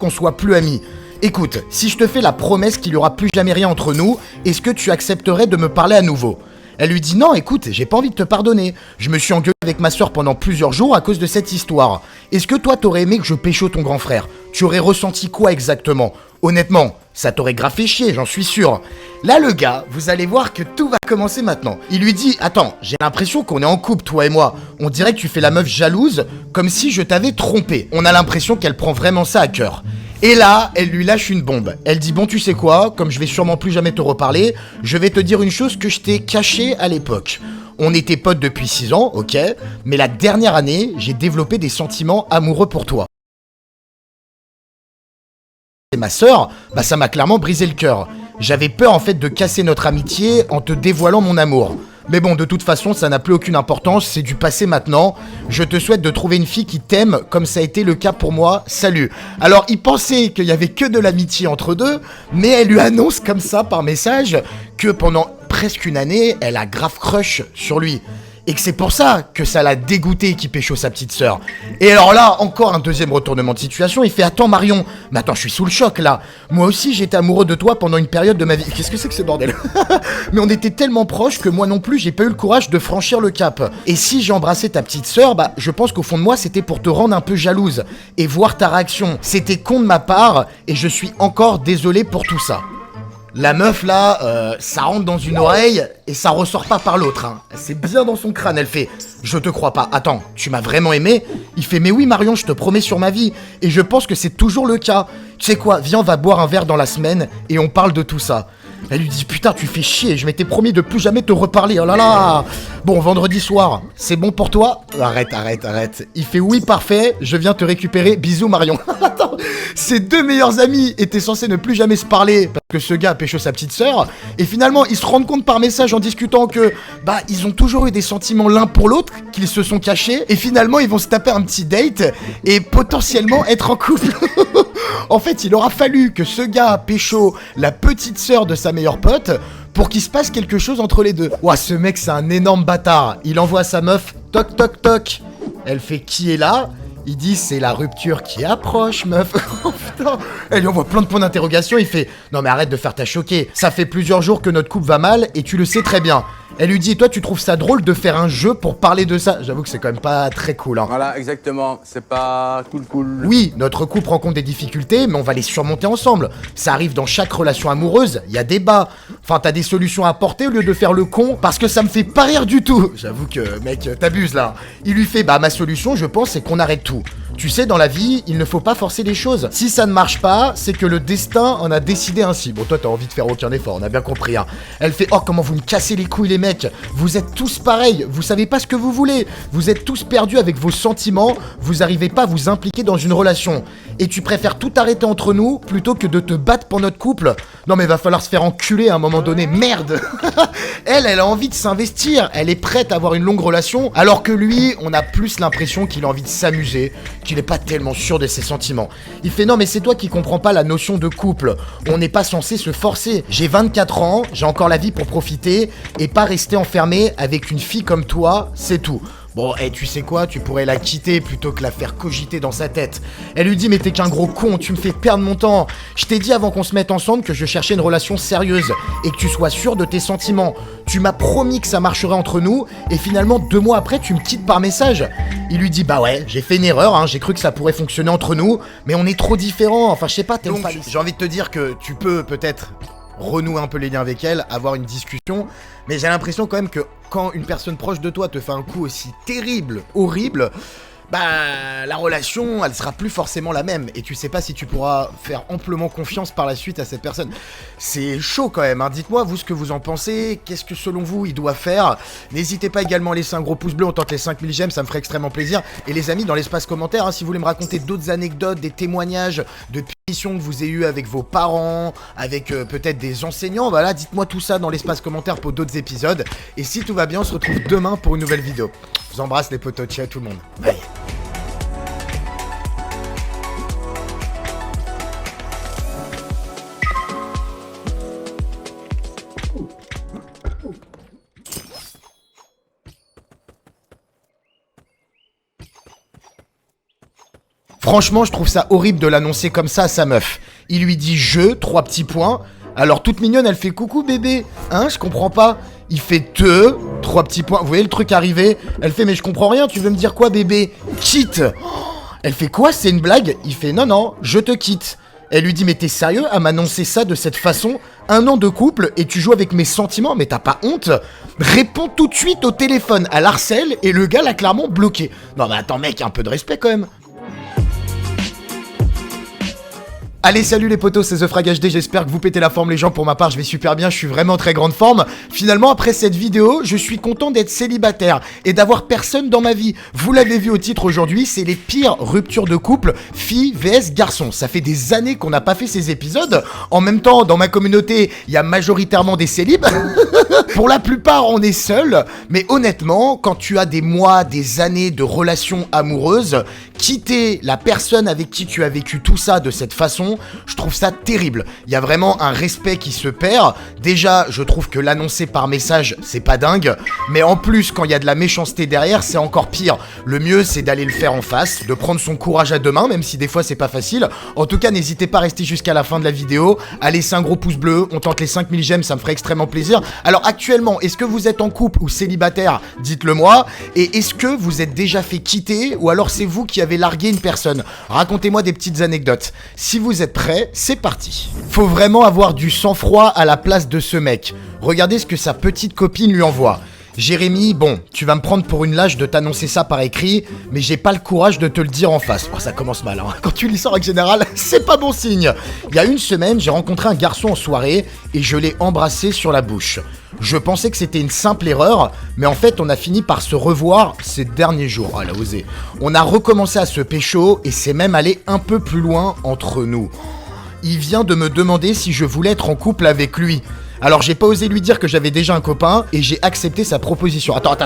qu'on soit plus amis. Écoute, si je te fais la promesse qu'il y aura plus jamais rien entre nous, est-ce que tu accepterais de me parler à nouveau ? Elle lui dit non, écoute, j'ai pas envie de te pardonner. Je me suis engueulé avec ma soeur pendant plusieurs jours à cause de cette histoire. Est-ce que toi t'aurais aimé que je pécho ton grand frère ? Tu aurais ressenti quoi exactement ? Honnêtement, ça t'aurait grave fait chier, j'en suis sûr. Là le gars, vous allez voir que tout va commencer maintenant. Il lui dit, attends, j'ai l'impression qu'on est en couple toi et moi. On dirait que tu fais la meuf jalouse, comme si je t'avais trompé. On a l'impression qu'elle prend vraiment ça à cœur. Et là, elle lui lâche une bombe. Elle dit bon tu sais quoi, comme je vais sûrement plus jamais te reparler, je vais te dire une chose que je t'ai cachée à l'époque. On était potes depuis 6 ans, ok, mais la dernière année, j'ai développé des sentiments amoureux pour toi. Et ma sœur, bah ça m'a clairement brisé le cœur. J'avais peur en fait de casser notre amitié en te dévoilant mon amour. Mais bon, de toute façon, ça n'a plus aucune importance, c'est du passé maintenant. Je te souhaite de trouver une fille qui t'aime, comme ça a été le cas pour moi. Salut. Alors, il pensait qu'il y avait que de l'amitié entre deux, mais elle lui annonce comme ça par message que pendant presque une année, elle a grave crush sur lui. Et que c'est pour ça que ça l'a dégoûté qu'il pécho sa petite sœur. Et alors là, encore un deuxième retournement de situation, il fait « Attends Marion, mais attends, je suis sous le choc là. Moi aussi j'étais amoureux de toi pendant une période de ma vie. » Qu'est-ce que c'est que ce bordel? Mais on était tellement proches que moi non plus j'ai pas eu le courage de franchir le cap. Et si j'ai embrassé ta petite sœur, bah je pense qu'au fond de moi c'était pour te rendre un peu jalouse et voir ta réaction. C'était con de ma part et je suis encore désolé pour tout ça. La meuf là, ça rentre dans une oreille et ça ressort pas par l'autre. Hein. C'est bien dans son crâne, elle fait « Je te crois pas, attends, tu m'as vraiment aimé ?» Il fait « Mais oui Marion, je te promets sur ma vie. » Et je pense que c'est toujours le cas. Tu sais quoi, viens on va boire un verre dans la semaine et on parle de tout ça. Elle lui dit « Putain, tu fais chier, je m'étais promis de plus jamais te reparler, oh là là !» Bon, vendredi soir, c'est bon pour toi ? Arrête. Il fait « Oui, parfait, je viens te récupérer, bisous Marion. » Attends, ses deux meilleurs amis étaient censés ne plus jamais se parler parce que ce gars a pécho sa petite sœur, et finalement, ils se rendent compte par message en discutant que, bah, ils ont toujours eu des sentiments l'un pour l'autre, qu'ils se sont cachés, et finalement, ils vont se taper un petit date, et potentiellement être en couple. En fait, il aura fallu que ce gars pécho la petite sœur de sa meilleure pote pour qu'il se passe quelque chose entre les deux. Ouah, ce mec, c'est un énorme bâtard. Il envoie à sa meuf, toc toc toc. Elle fait qui est là ? Il dit c'est la rupture qui approche, meuf. Oh putain. Elle lui envoie plein de points d'interrogation. Il fait non mais arrête de faire ta choquée. Ça fait plusieurs jours que notre couple va mal et tu le sais très bien. Elle lui dit, toi tu trouves ça drôle de faire un jeu pour parler de ça? J'avoue que c'est quand même pas très cool, hein. Voilà, exactement, c'est pas cool. Oui, notre couple rencontre des difficultés, mais on va les surmonter ensemble. Ça arrive dans chaque relation amoureuse, il y a des bas. Enfin, t'as des solutions à apporter au lieu de faire le con, parce que ça me fait pas rire du tout. J'avoue que, mec, t'abuses là. Il lui fait, bah ma solution, je pense, c'est qu'on arrête tout. Tu sais, dans la vie, il ne faut pas forcer les choses. Si ça ne marche pas, c'est que le destin en a décidé ainsi. Bon, toi, t'as envie de faire aucun effort, on a bien compris, hein. Elle fait, oh, comment vous me cassez les couilles, les mecs. Vous êtes tous pareils, vous savez pas ce que vous voulez. Vous êtes tous perdus avec vos sentiments, vous arrivez pas à vous impliquer dans une relation. Et tu préfères tout arrêter entre nous, plutôt que de te battre pour notre couple. Non mais va falloir se faire enculer à un moment donné, merde. Elle a envie de s'investir, elle est prête à avoir une longue relation, alors que lui, on a plus l'impression qu'il a envie de s'amuser, qu'il est pas tellement sûr de ses sentiments. Il fait non mais c'est toi qui comprends pas la notion de couple, on n'est pas censé se forcer. J'ai 24 ans, j'ai encore la vie pour profiter, et pas rester enfermé avec une fille comme toi, c'est tout. Bon, et tu sais quoi, tu pourrais la quitter plutôt que la faire cogiter dans sa tête. Elle lui dit, mais t'es qu'un gros con, tu me fais perdre mon temps. Je t'ai dit avant qu'on se mette ensemble que je cherchais une relation sérieuse et que tu sois sûr de tes sentiments. Tu m'as promis que ça marcherait entre nous et finalement 2 mois après tu me quittes par message. Il lui dit, bah ouais, j'ai fait une erreur, hein, j'ai cru que ça pourrait fonctionner entre nous, mais on est trop différents, enfin je sais pas, t'aimes pas les... J'ai envie de te dire que tu peux peut-être renouer un peu les liens avec elle, avoir une discussion, mais j'ai l'impression quand même que quand une personne proche de toi te fait un coup aussi terrible, horrible, bah la relation elle sera plus forcément la même et tu sais pas si tu pourras faire amplement confiance par la suite à cette personne. C'est chaud quand même, hein. Dites-moi vous ce que vous en pensez, qu'est-ce que selon vous il doit faire. N'hésitez pas également à laisser un gros pouce bleu, on tente les 5000 j'aime, ça me ferait extrêmement plaisir. Et les amis dans l'espace commentaire, hein, si vous voulez me raconter d'autres anecdotes, des témoignages de punitions que vous avez eu avec vos parents, avec peut-être des enseignants, voilà, dites-moi tout ça dans l'espace commentaire pour d'autres épisodes. Et si tout va bien, on se retrouve demain pour une nouvelle vidéo. Je vous embrasse les potos, ciao tout le monde. Bye. Franchement, je trouve ça horrible de l'annoncer comme ça à sa meuf. Il lui dit « je », 3 petits points. Alors toute mignonne, elle fait « coucou bébé ». Hein, je comprends pas. Il fait « te », 3 petits points. Vous voyez le truc arriver? Elle fait « mais je comprends rien, tu veux me dire quoi bébé ?»« Quitte ». Elle fait « quoi, c'est une blague ?» Il fait « non, non, je te quitte ». Elle lui dit « mais t'es sérieux à m'annoncer ça de cette façon? 1 an de couple et tu joues avec mes sentiments, mais t'as pas honte? Réponds tout de suite au téléphone à l'harcèle et le gars l'a clairement bloqué. Non mais attends mec, un peu de respect quand même. Allez, salut les potos, c'est The Frag HD, j'espère que vous pétez la forme les gens. Pour ma part, je vais super bien, je suis vraiment en très grande forme. Finalement, après cette vidéo, je suis content d'être célibataire et d'avoir personne dans ma vie. Vous l'avez vu au titre aujourd'hui, c'est les pires ruptures de couple, filles vs garçons. Ça fait des années qu'on n'a pas fait ces épisodes. En même temps, dans ma communauté, il y a majoritairement des célibes. Pour la plupart, on est seul. Mais honnêtement, quand tu as des mois, des années de relations amoureuses, quitter la personne avec qui tu as vécu tout ça de cette façon, je trouve ça terrible. Il y a vraiment un respect qui se perd. Déjà, je trouve que l'annoncer par message, c'est pas dingue. Mais en plus, quand il y a de la méchanceté derrière, c'est encore pire. Le mieux, c'est d'aller le faire en face, de prendre son courage à deux mains, même si des fois c'est pas facile. En tout cas, n'hésitez pas à rester jusqu'à la fin de la vidéo, à laisser un gros pouce bleu, on tente les 5000 j'aime, ça me ferait extrêmement plaisir. Alors actuellement, est-ce que vous êtes en couple ou célibataire? Dites-le moi. Et est-ce que vous êtes déjà fait quitter ou alors c'est vous qui avez largué une personne? Racontez-moi des petites anecdotes. Si vous êtes prêts, c'est parti. Faut vraiment avoir du sang-froid à la place de ce mec. Regardez ce que sa petite copine lui envoie. Jérémy, bon, tu vas me prendre pour une lâche de t'annoncer ça par écrit, mais j'ai pas le courage de te le dire en face. Oh, ça commence mal, hein. Quand tu lis ça en règle générale, c'est pas bon signe. Il y a une semaine, j'ai rencontré un garçon en soirée et je l'ai embrassé sur la bouche. Je pensais que c'était une simple erreur, mais en fait, on a fini par se revoir ces derniers jours. Oh, elle a osé. On a recommencé à se pécho et c'est même allé un peu plus loin entre nous. Il vient de me demander si je voulais être en couple avec lui. Alors j'ai pas osé lui dire que j'avais déjà un copain et j'ai accepté sa proposition. Attends,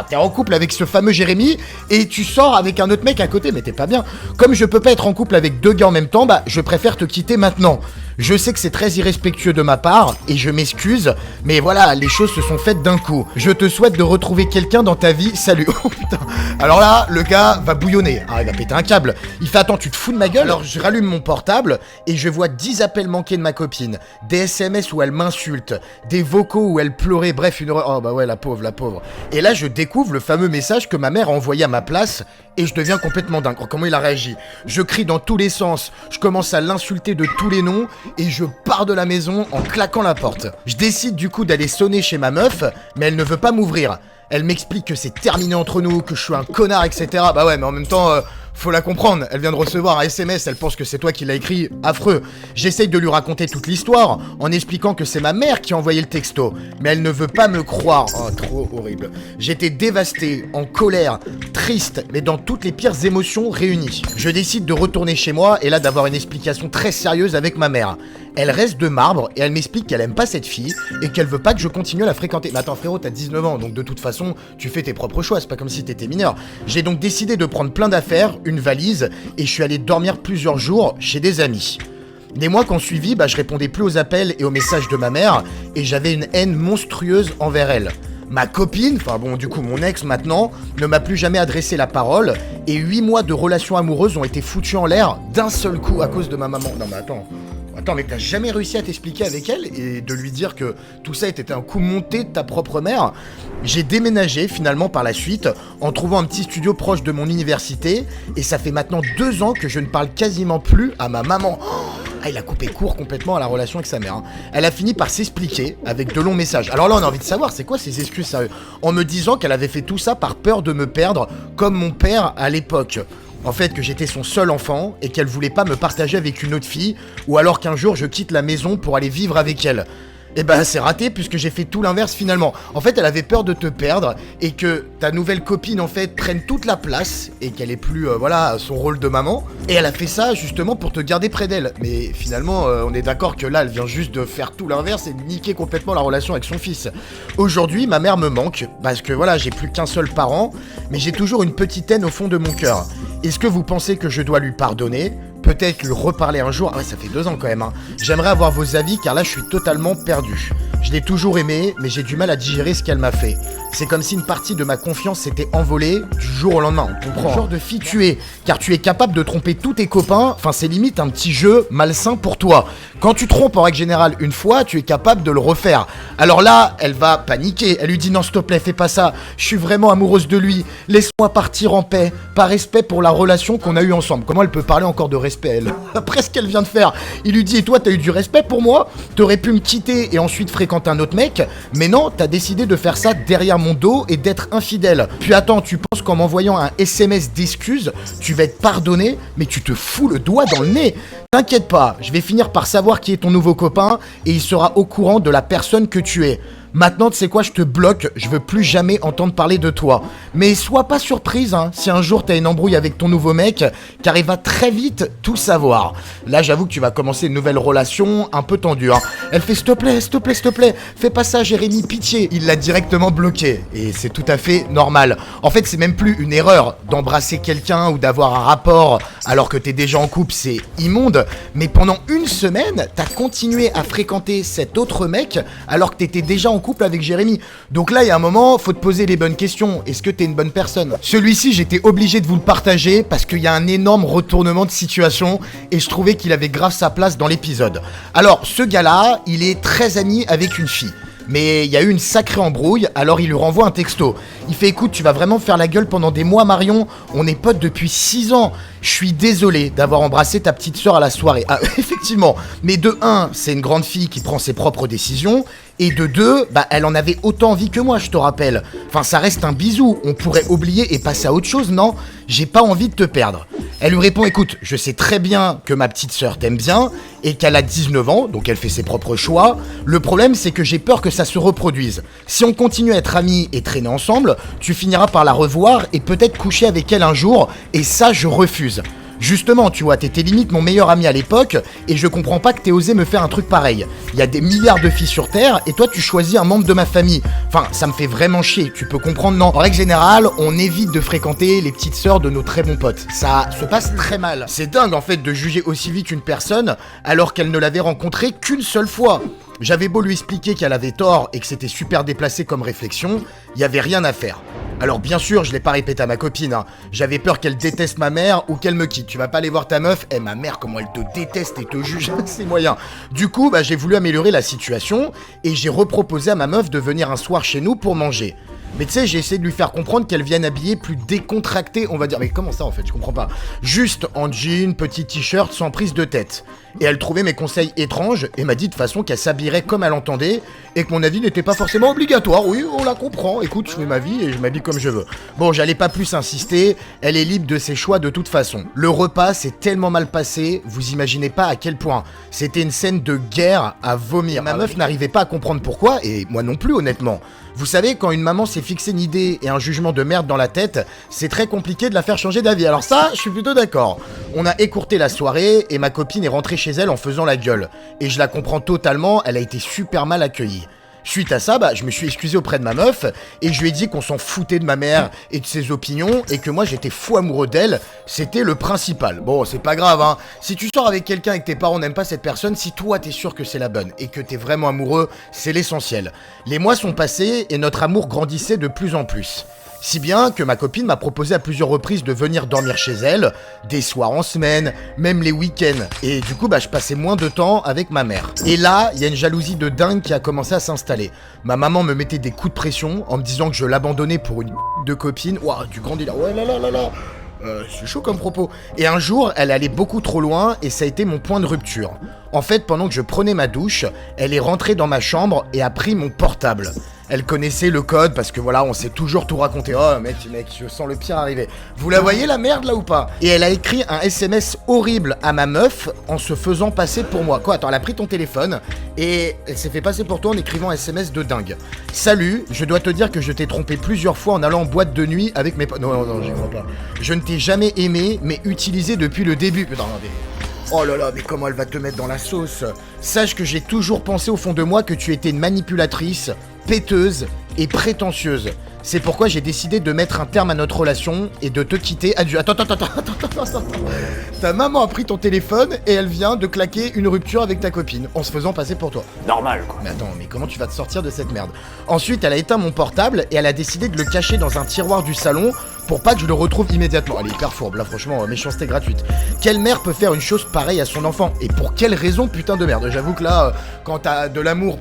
t'es en couple avec ce fameux Jérémy et tu sors avec un autre mec à côté, mais t'es pas bien. Comme je peux pas être en couple avec 2 gars en même temps, bah je préfère te quitter maintenant. Je sais que c'est très irrespectueux de ma part et je m'excuse, mais voilà, les choses se sont faites d'un coup. Je te souhaite de retrouver quelqu'un dans ta vie, salut. Oh putain. Alors là, le gars va bouillonner. Ah, il va péter un câble. Il fait attends, tu te fous de ma gueule? Alors je rallume mon portable et je vois 10 appels manqués de ma copine, des SMS où elle m'insulte, des vocaux où elle pleurait, bref, une horreur. Oh bah ouais, la pauvre, la pauvre. Et là, je découvre le fameux message que ma mère a envoyé à ma place et je deviens complètement dingue. Oh, comment il a réagi? Je crie dans tous les sens, je commence à l'insulter de tous les noms et je pars de la maison en claquant la porte. Je décide du coup d'aller sonner chez ma meuf, mais elle ne veut pas m'ouvrir. Elle m'explique que c'est terminé entre nous, que je suis un connard, etc. Bah ouais, mais en même temps, faut la comprendre. Elle vient de recevoir un SMS, elle pense que c'est toi qui l'as écrit. Affreux. J'essaye de lui raconter toute l'histoire, en expliquant que c'est ma mère qui a envoyé le texto. Mais elle ne veut pas me croire. Oh, trop horrible. J'étais dévasté, en colère, triste, mais dans toutes les pires émotions réunies. Je décide de retourner chez moi, et là d'avoir une explication très sérieuse avec ma mère. Elle reste de marbre, et elle m'explique qu'elle aime pas cette fille, et qu'elle veut pas que je continue à la fréquenter. Mais attends frérot, t'as 19 ans, donc de toute façon, tu fais tes propres choix, c'est pas comme si t'étais mineur. J'ai donc décidé de prendre plein d'affaires, une valise, et je suis allé dormir plusieurs jours chez des amis. Les mois qu'on suivit, je répondais plus aux appels et aux messages de ma mère, et j'avais une haine monstrueuse envers elle. Ma copine, enfin bon du coup mon ex maintenant, ne m'a plus jamais adressé la parole, et 8 mois de relations amoureuses ont été foutus en l'air d'un seul coup à cause de ma maman. Non mais attends, mais t'as jamais réussi à t'expliquer avec elle et de lui dire que tout ça était un coup monté de ta propre mère? J'ai déménagé finalement par la suite en trouvant un petit studio proche de mon université et ça fait maintenant 2 ans que je ne parle quasiment plus à ma maman. Ah, il a coupé court complètement à la relation avec sa mère. Elle a fini par s'expliquer avec de longs messages. Alors là, on a envie de savoir, c'est quoi ces excuses sérieux? En me disant qu'elle avait fait tout ça par peur de me perdre, comme mon père à l'époque. En fait, que j'étais son seul enfant et qu'elle voulait pas me partager avec une autre fille, ou alors qu'un jour je quitte la maison pour aller vivre avec elle. Et bah c'est raté puisque j'ai fait tout l'inverse finalement. En fait elle avait peur de te perdre et que ta nouvelle copine en fait prenne toute la place et qu'elle ait plus voilà son rôle de maman. Et elle a fait ça justement pour te garder près d'elle. Mais finalement on est d'accord que là elle vient juste de faire tout l'inverse et de niquer complètement la relation avec son fils. Aujourd'hui ma mère me manque parce que voilà j'ai plus qu'un seul parent, mais j'ai toujours une petite haine au fond de mon cœur. Est-ce que vous pensez que je dois lui pardonner ? Peut-être lui reparler un jour. Ah ouais, ça fait 2 ans quand même. J'aimerais avoir vos avis car là je suis totalement perdu. Je l'ai toujours aimée, mais j'ai du mal à digérer ce qu'elle m'a fait. C'est comme si une partie de ma confiance s'était envolée du jour au lendemain, on comprend. Le genre de fille tu es, car tu es capable de tromper tous tes copains, enfin c'est limite un petit jeu malsain pour toi. Quand tu trompes en règle générale une fois, tu es capable de le refaire. Alors là, elle va paniquer, elle lui dit non s'il te plaît, fais pas ça, je suis vraiment amoureuse de lui, laisse-moi partir en paix, par respect pour la relation qu'on a eue ensemble. Comment elle peut parler encore de respect elle? Après ce qu'elle vient de faire, il lui dit et toi t'as eu du respect pour moi? T'aurais pu me quitter et ensuite fréquenter un autre mec, mais non, t'as décidé de faire ça derrière mon dos et d'être infidèle. Puis attends, tu penses qu'en m'envoyant un SMS d'excuses, tu vas être pardonné, mais tu te fous le doigt dans le nez. T'inquiète pas, je vais finir par savoir qui est ton nouveau copain et il sera au courant de la personne que tu es. Maintenant, tu sais quoi, je te bloque, je veux plus jamais entendre parler de toi. Mais sois pas surprise, hein, si un jour t'as une embrouille avec ton nouveau mec, car il va très vite tout savoir. Là, j'avoue que tu vas commencer une nouvelle relation un peu tendue, hein. Elle fait s'il te plaît, s'il te plaît, s'il te plaît, fais pas ça, Jérémy, pitié. Il l'a directement bloqué, et c'est tout à fait normal. En fait, c'est même plus une erreur d'embrasser quelqu'un ou d'avoir un rapport alors que t'es déjà en couple, c'est immonde. Mais pendant une semaine, t'as continué à fréquenter cet autre mec alors que t'étais déjà en couple avec Jérémy. Donc là, il y a un moment, faut te poser les bonnes questions. Est-ce que t'es une bonne personne? Celui-ci, j'étais obligé de vous le partager parce qu'il y a un énorme retournement de situation et je trouvais qu'il avait grave sa place dans l'épisode. Alors, ce gars-là, il est très ami avec une fille. Mais il y a eu une sacrée embrouille, alors il lui renvoie un texto. Il fait écoute, tu vas vraiment faire la gueule pendant des mois Marion, on est potes depuis 6 ans. Je suis désolé d'avoir embrassé ta petite sœur à la soirée. Ah effectivement, mais de 1, c'est une grande fille qui prend ses propres décisions. Et de 2, bah elle en avait autant envie que moi, je te rappelle. Enfin ça reste un bisou, on pourrait oublier et passer à autre chose, non? J'ai pas envie de te perdre. Elle lui répond écoute, je sais très bien que ma petite sœur t'aime bien et qu'elle a 19 ans, donc elle fait ses propres choix. Le problème c'est que j'ai peur que ça se reproduise. Si on continue à être amis et traîner ensemble, tu finiras par la revoir et peut-être coucher avec elle un jour, et ça je refuse. Justement, tu vois, t'étais limite mon meilleur ami à l'époque, et je comprends pas que t'aies osé me faire un truc pareil. Il y a des milliards de filles sur Terre, et toi tu choisis un membre de ma famille. Enfin, ça me fait vraiment chier, tu peux comprendre, non? En règle générale, on évite de fréquenter les petites sœurs de nos très bons potes. Ça se passe très mal. C'est dingue en fait de juger aussi vite une personne, alors qu'elle ne l'avait rencontrée qu'une seule fois. J'avais beau lui expliquer qu'elle avait tort et que c'était super déplacé comme réflexion, il y avait rien à faire. Alors bien sûr, je l'ai pas répété à ma copine, hein. J'avais peur qu'elle déteste ma mère ou qu'elle me quitte. Tu vas pas aller voir ta meuf, ma mère comment elle te déteste et te juge, c'est moyen. Du coup, j'ai voulu améliorer la situation et j'ai reproposé à ma meuf de venir un soir chez nous pour manger. Mais tu sais, j'ai essayé de lui faire comprendre qu'elle vienne habillée plus décontractée, on va dire. Mais comment ça en fait? Je comprends pas. Juste en jean, petit t-shirt, sans prise de tête. Et elle trouvait mes conseils étranges et m'a dit de façon qu'elle s'habillerait comme elle entendait et que mon avis n'était pas forcément obligatoire. Oui, on la comprend. Écoute, je fais ma vie et je m'habille comme je veux. Bon, j'allais pas plus insister. Elle est libre de ses choix de toute façon. Le repas s'est tellement mal passé, vous imaginez pas à quel point. C'était une scène de guerre à vomir. Ma meuf n'arrivait pas à comprendre pourquoi et moi non plus honnêtement. Vous savez, quand une maman s'est fixé une idée et un jugement de merde dans la tête, c'est très compliqué de la faire changer d'avis. Alors ça, je suis plutôt d'accord. On a écourté la soirée et ma copine est rentrée chez elle en faisant la gueule. Et je la comprends totalement, elle a été super mal accueillie. Suite à ça, je me suis excusé auprès de ma meuf et je lui ai dit qu'on s'en foutait de ma mère et de ses opinions et que moi j'étais fou amoureux d'elle, c'était le principal. Bon, c'est pas grave, hein. Si tu sors avec quelqu'un et que tes parents n'aiment pas cette personne, si toi t'es sûr que c'est la bonne et que t'es vraiment amoureux, c'est l'essentiel. Les mois sont passés et notre amour grandissait de plus en plus. Si bien que ma copine m'a proposé à plusieurs reprises de venir dormir chez elle, des soirs en semaine, même les week-ends. Et du coup, je passais moins de temps avec ma mère. Et là, il y a une jalousie de dingue qui a commencé à s'installer. Ma maman me mettait des coups de pression en me disant que je l'abandonnais pour une de copine. Ouah, du grand délire. Ouais, là. C'est chaud comme propos. Et un jour, elle allait beaucoup trop loin et ça a été mon point de rupture. En fait, pendant que je prenais ma douche, elle est rentrée dans ma chambre et a pris mon portable. Elle connaissait le code parce que voilà, on s'est toujours tout raconté. Oh mec, je sens le pire arriver. Vous la voyez la merde là ou pas? Et elle a écrit un SMS horrible à ma meuf en se faisant passer pour moi. Quoi? Attends, elle a pris ton téléphone et elle s'est fait passer pour toi en écrivant un SMS de dingue. Salut, je dois te dire que je t'ai trompé plusieurs fois en allant en boîte de nuit avec mes potes. Non, j'y crois pas. Je ne t'ai jamais aimé, mais utilisé depuis le début. Putain, non, oh là là, mais comment elle va te mettre dans la sauce? Sache que j'ai toujours pensé au fond de moi que tu étais une manipulatrice, péteuse et prétentieuse. C'est pourquoi j'ai décidé de mettre un terme à notre relation et de te quitter. Adieu. Attends. Ta maman a pris ton téléphone et elle vient de claquer une rupture avec ta copine en se faisant passer pour toi. Normal, quoi. Mais attends, mais comment tu vas te sortir de cette merde? Ensuite, elle a éteint mon portable et elle a décidé de le cacher dans un tiroir du salon pour pas que je le retrouve immédiatement. Elle est hyper fourbe, là franchement, méchanceté gratuite. Quelle mère peut faire une chose pareille à son enfant? Et pour quelle raison, putain de merde? J'avoue que là, quand t'as de l'amour